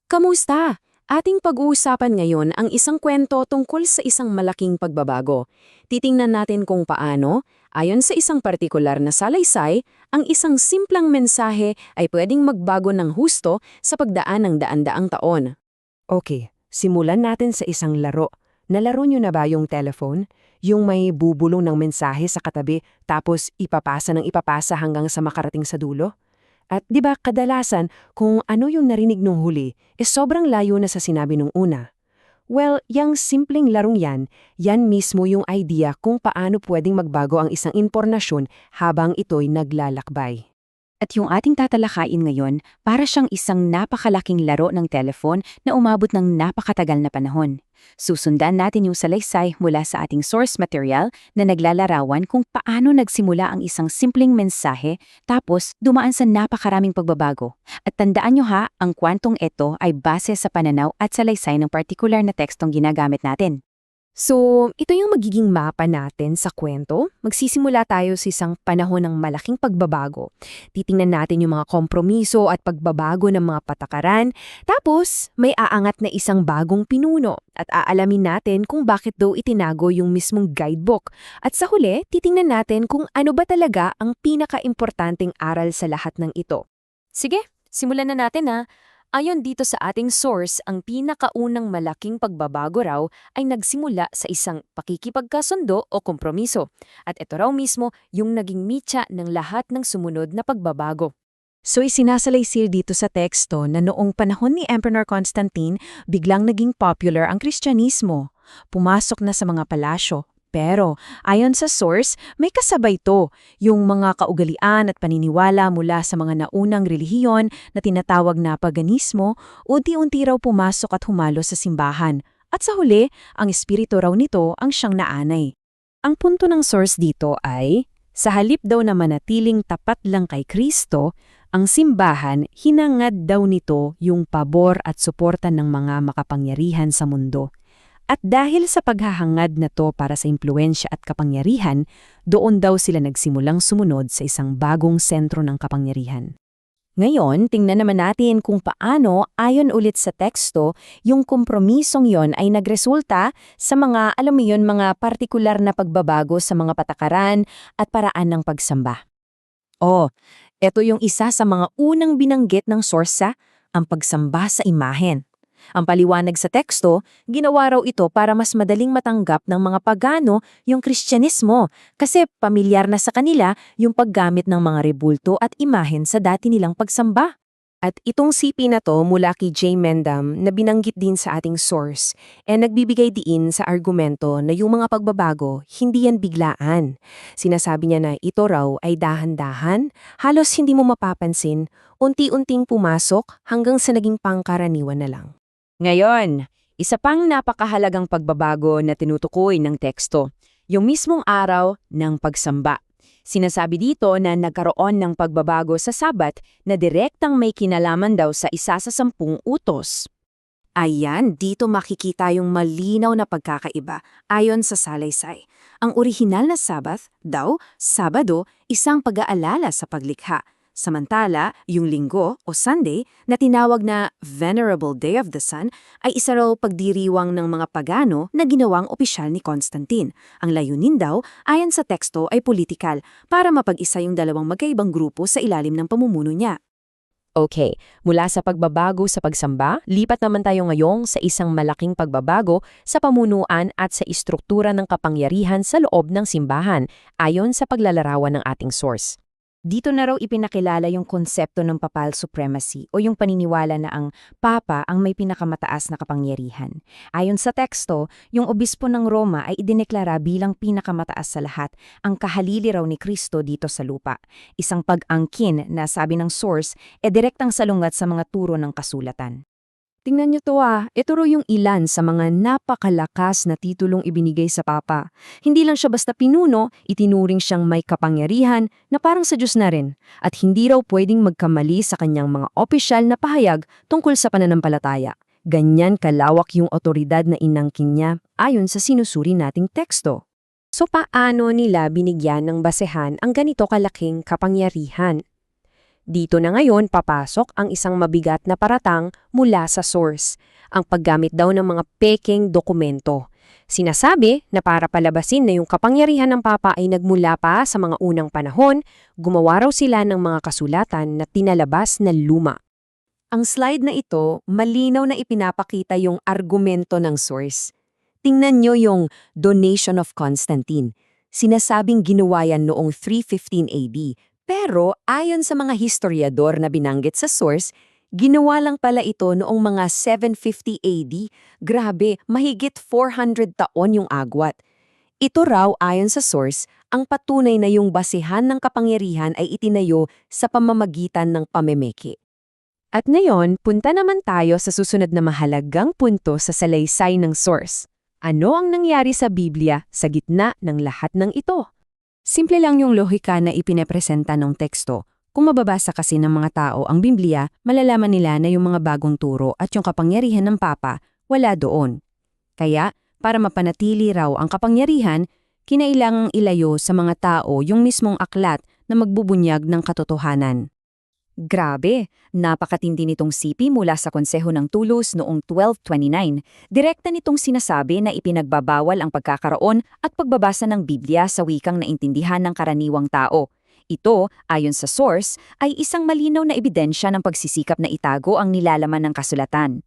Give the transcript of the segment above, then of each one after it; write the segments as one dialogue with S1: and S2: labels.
S1: Kamusta? Ating pag-uusapan ngayon ang isang kwento tungkol sa isang malaking pagbabago. Titingnan natin kung paano, ayon sa isang partikular na salaysay, ang isang simplang mensahe ay pwedeng magbago ng husto sa pagdaan ng daan-daang taon.
S2: Okay, simulan natin sa isang laro. Nalaro nyo na ba yung telephone? Yung may bubulong ng mensahe sa katabi tapos ipapasa ng ipapasa hanggang sa makarating sa dulo? At 'di ba kadalasan kung ano yung narinig nung huli, sobrang layo na sa sinabi nung una. Well, yang simpleng larong yan mismo yung idea kung paano pwedeng magbago ang isang impormasyon habang ito'y naglalakbay.
S3: At yung ating tatalakayin ngayon, para siyang isang napakalaking laro ng telephone na umabot ng napakatagal na panahon. Susundan natin yung salaysay mula sa ating source material na naglalarawan kung paano nagsimula ang isang simpleng mensahe tapos dumaan sa napakaraming pagbabago. At tandaan nyo ha, ang kwentong ito ay base sa pananaw at salaysay ng partikular na tekstong ginagamit natin.
S2: So, ito yung magiging mapa natin sa kwento. Magsisimula tayo sa isang panahon ng malaking pagbabago. Titingnan natin yung mga kompromiso at pagbabago ng mga patakaran. Tapos, may aangat na isang bagong pinuno at aalamin natin kung bakit daw itinago yung mismong guidebook. At sa huli, titingnan natin kung ano ba talaga ang pinaka-importanting aral sa lahat ng ito.
S1: Sige, simulan na natin ha. Ayon dito sa ating source, ang pinakaunang malaking pagbabago raw ay nagsimula sa isang pakikipagkasundo o kompromiso. At ito raw mismo yung naging mitya ng lahat ng sumunod na pagbabago.
S2: So isinasalaysir dito sa teksto na noong panahon ni Emperor Constantine, biglang naging popular ang Kristyanismo. Pumasok na sa mga palasyo. Pero, ayon sa source, may kasabay to, yung mga kaugalian at paniniwala mula sa mga naunang relihiyon na tinatawag na paganismo, unti-unti raw pumasok at humalo sa simbahan. At sa huli, ang espiritu raw nito ang siyang naanay. Ang punto ng source dito ay, sa halip daw na manatiling tapat lang kay Kristo, ang simbahan hinangad daw nito yung pabor at suporta ng mga makapangyarihan sa mundo. At dahil sa paghahangad na to para sa impluensya at kapangyarihan, doon daw sila nagsimulang sumunod sa isang bagong sentro ng kapangyarihan.
S3: Ngayon, tingnan naman natin kung paano, ayon ulit sa teksto, yung kompromisong yon ay nagresulta sa mga, alam mo yun, mga partikular na pagbabago sa mga patakaran at paraan ng pagsamba. Ito yung isa sa mga unang binanggit ng source, ang pagsamba sa imahen. Ang paliwanag sa teksto, ginawa raw ito para mas madaling matanggap ng mga pagano yung Kristyanismo kasi pamilyar na sa kanila yung paggamit ng mga rebulto at imahen sa dati nilang pagsamba.
S2: At itong sipi na to mula kay J. Mendham na binanggit din sa ating source, nagbibigay diin sa argumento na yung mga pagbabago, hindi yan biglaan. Sinasabi niya na ito raw ay dahan-dahan, halos hindi mo mapapansin, unti-unting pumasok hanggang sa naging pangkaraniwan na lang.
S3: Ngayon, isa pang napakahalagang pagbabago na tinutukoy ng teksto, yung mismong araw ng pagsamba. Sinasabi dito na nagkaroon ng pagbabago sa Sabat na direktang may kinalaman daw sa isa sa 10 utos. Ayan, dito makikita yung malinaw na pagkakaiba ayon sa salaysay. Ang orihinal na Sabbath daw, Sabado, isang pag-aalala sa paglikha. Samantala, yung linggo o Sunday na tinawag na Venerable Day of the Sun ay isa raw pagdiriwang ng mga pagano na ginawang opisyal ni Constantine. Ang layunin daw, ayon sa teksto, ay politikal para mapag-isa yung dalawang magkaibang grupo sa ilalim ng pamumuno niya.
S2: Okay, mula sa pagbabago sa pagsamba, lipat naman tayo ngayong sa isang malaking pagbabago sa pamunuan at sa istruktura ng kapangyarihan sa loob ng simbahan, ayon sa paglalarawan ng ating source.
S3: Dito na raw ipinakilala yung konsepto ng papal supremacy o yung paniniwala na ang papa ang may pinakamataas na kapangyarihan. Ayon sa teksto, yung obispo ng Roma ay idineklara bilang pinakamataas sa lahat, ang kahalili raw ni Kristo dito sa lupa. Isang pag-angkin na sabi ng source direktang salungat sa mga turo ng kasulatan.
S2: Tingnan niyo to ito raw yung ilan sa mga napakalakas na titulong ibinigay sa Papa. Hindi lang siya basta pinuno, itinuring siyang may kapangyarihan na parang sa Diyos na rin. At hindi raw pwedeng magkamali sa kanyang mga opisyal na pahayag tungkol sa pananampalataya. Ganyan kalawak yung otoridad na inangkin niya ayon sa sinusuri nating teksto. So paano nila binigyan ng basehan ang ganito kalaking kapangyarihan?
S3: Dito na ngayon papasok ang isang mabigat na paratang mula sa source, ang paggamit daw ng mga peking dokumento. Sinasabi na para palabasin na yung kapangyarihan ng Papa ay nagmula pa sa mga unang panahon, gumawa raw sila ng mga kasulatan na tinalabas na luma.
S1: Ang slide na ito, malinaw na ipinapakita yung argumento ng source. Tingnan nyo yung Donation of Constantine. Sinasabing ginawa yan noong 315 AD, pero ayon sa mga historiador na binanggit sa source, ginawa lang pala ito noong mga 750 AD. Grabe, mahigit 400 taon yung agwat. Ito raw ayon sa source, ang patunay na yung basehan ng kapangyarihan ay itinayo sa pamamagitan ng pamemeke.
S3: At ngayon, punta naman tayo sa susunod na mahalagang punto sa salaysay ng source. Ano ang nangyari sa Biblia sa gitna ng lahat ng ito? Simple lang yung lohika na ipinepresenta ng teksto. Kung mababasa kasi ng mga tao ang Biblia, malalaman nila na yung mga bagong turo at yung kapangyarihan ng Papa, wala doon. Kaya, para mapanatili raw ang kapangyarihan, kinailangang ilayo sa mga tao yung mismong aklat na magbubunyag ng katotohanan. Grabe, napakatindi nitong sipi mula sa Konseho ng Toulouse noong 1229. Direkta nitong sinasabi na ipinagbabawal ang pagkakaroon at pagbabasa ng Biblia sa wikang naintindihan ng karaniwang tao. Ito, ayon sa source, ay isang malinaw na ebidensya ng pagsisikap na itago ang nilalaman ng kasulatan.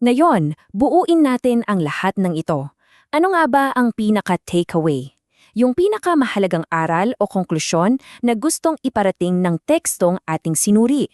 S3: Ngayon, buuin natin ang lahat ng ito. Ano nga ba ang pinaka-takeaway? Yung pinakamahalagang aral o konklusyon na gustong iparating ng tekstong ating sinuri.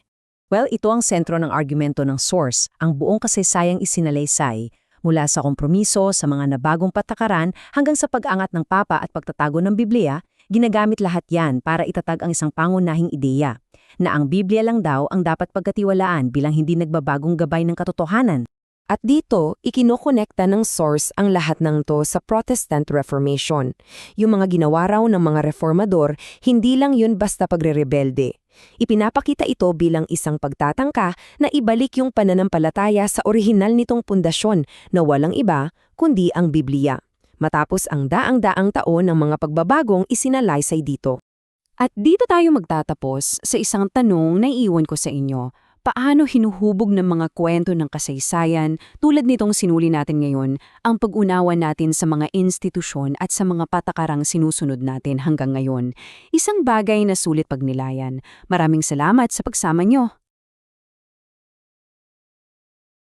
S2: Well, ito ang sentro ng argumento ng source, ang buong kasaysayang isinalaysay, mula sa kompromiso sa mga nabagong patakaran hanggang sa pag-angat ng Papa at pagtatago ng Biblia, ginagamit lahat yan para itatag ang isang pangunahing ideya, na ang Biblia lang daw ang dapat pagkatiwalaan bilang hindi nagbabagong gabay ng katotohanan.
S1: At dito, ikinokonekta ng source ang lahat ng to sa Protestant Reformation. Yung mga ginawa raw ng mga reformador, hindi lang yun basta pagre-rebelde. Ipinapakita ito bilang isang pagtatangka na ibalik yung pananampalataya sa orihinal nitong pundasyon na walang iba kundi ang Biblia. Matapos ang daang-daang taon ng mga pagbabagong isinalaysay dito. At dito tayo magtatapos sa isang tanong na iiwan ko sa inyo. Paano hinuhubog ng mga kwento ng kasaysayan tulad nitong sinuli natin ngayon ang pag-unawa natin sa mga institusyon at sa mga patakarang sinusunod natin hanggang ngayon? Isang bagay na sulit pagnilayan. Maraming salamat sa pagsama nyo.